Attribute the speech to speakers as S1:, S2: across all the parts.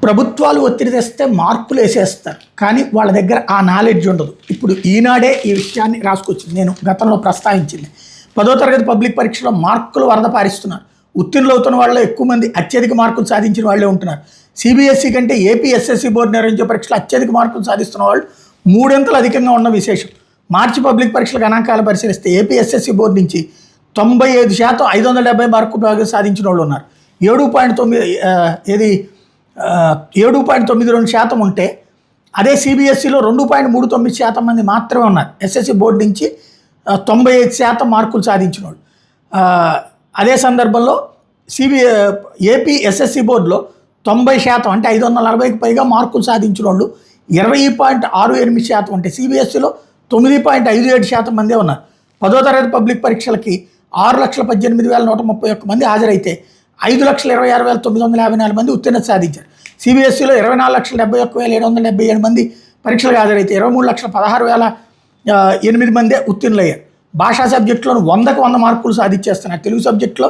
S1: ప్రభుత్వాలు ఒత్తిడి తెస్తే మార్కులు వేసేస్తారు, కానీ వాళ్ళ దగ్గర ఆ నాలెడ్జ్ ఉండదు. ఇప్పుడు ఈనాడే ఈ విషయాన్ని రాసుకొచ్చింది, నేను గతంలో ప్రస్తావించింది. 10వ తరగతి పబ్లిక్ పరీక్షలో మార్కులు వరద పారిస్తున్నారు. ఉత్తీర్ణులు అవుతున్న వాళ్ళు ఎక్కువ మంది అత్యధిక మార్కులు సాధించిన వాళ్ళే ఉంటున్నారు. సిబిఎస్ఈ కంటే ఏపీ ఎస్ఎస్సి బోర్డు నిర్వహించే పరీక్షలు అత్యధిక మార్కులు సాధిస్తున్న వాళ్ళు 3 అంతలు అధికంగా ఉన్న విశేషం. మార్చి పబ్లిక్ పరీక్షల గణాంకాలు పరిశీలిస్తే ఏపీ ఎస్ఎస్సి బోర్డు నుంచి 95% 570 మార్కులు సాధించిన వాళ్ళు ఉన్నారు. 7.92% ఉంటే అదే సిబిఎస్ఈలో 2.39% మంది మాత్రమే ఉన్నారు. ఎస్ఎస్సి బోర్డు నుంచి 95% మార్కులు సాధించిన వాళ్ళు. అదే సందర్భంలో ఏపీ ఎస్ఎస్సి బోర్డులో 90% అంటే 540కి పైగా మార్కులు సాధించిన వాళ్ళు 20.68% ఉంటే సిబిఎస్ఈలో 9.57% మందే ఉన్నారు. 10వ తరగతి పబ్లిక్ పరీక్షలకి 6,18,131 మంది హాజరైతే 5,26,954 మంది ఉత్తీర్ణత సాధించారు. సిబిఎస్ఈలో 24,71,777 మంది పరీక్షలకు హాజరైతే 23,16,008 మందే ఉత్తీర్ణులయ్యారు. భాషా సబ్జెక్టులో 100కు 100 మార్కులు సాధించేస్తున్నారు. తెలుగు సబ్జెక్టులో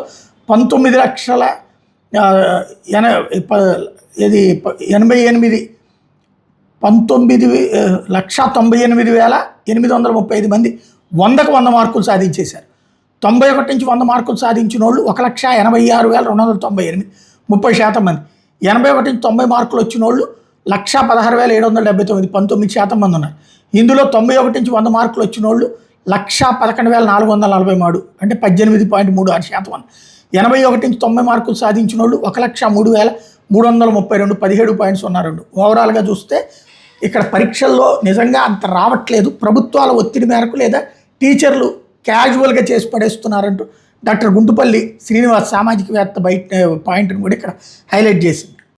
S1: 19,98,835 మంది 100కు 100 మార్కులు సాధించేశారు. 91 నుంచి 100 మార్కులు సాధించిన వాళ్ళు 1,86,298 30% మంది. 81 నుంచి 90 మార్కులు వచ్చిన వాళ్ళు 1,16,779 19% మంది ఉన్నారు. ఇందులో 91 నుంచి 100 మార్కులు వచ్చిన వాళ్ళు 1,11,443 అంటే 18.36% ఉన్నారు. 81 నుంచి 90 మార్కులు సాధించిన వాళ్ళు 1,03,332 17.02. ఓవరాల్గా చూస్తే ఇక్కడ పరీక్షల్లో నిజంగా అంత రావట్లేదు. ప్రభుత్వాల ఒత్తిడి మేరకు లేదా టీచర్లు క్యాజువల్గా చేసి పడేస్తున్నారంటూ డాక్టర్ గుంటుపల్లి శ్రీనివాస్ సామాజికవేత్త పాయింట్ని కూడా ఇక్కడ హైలైట్ చేసింది.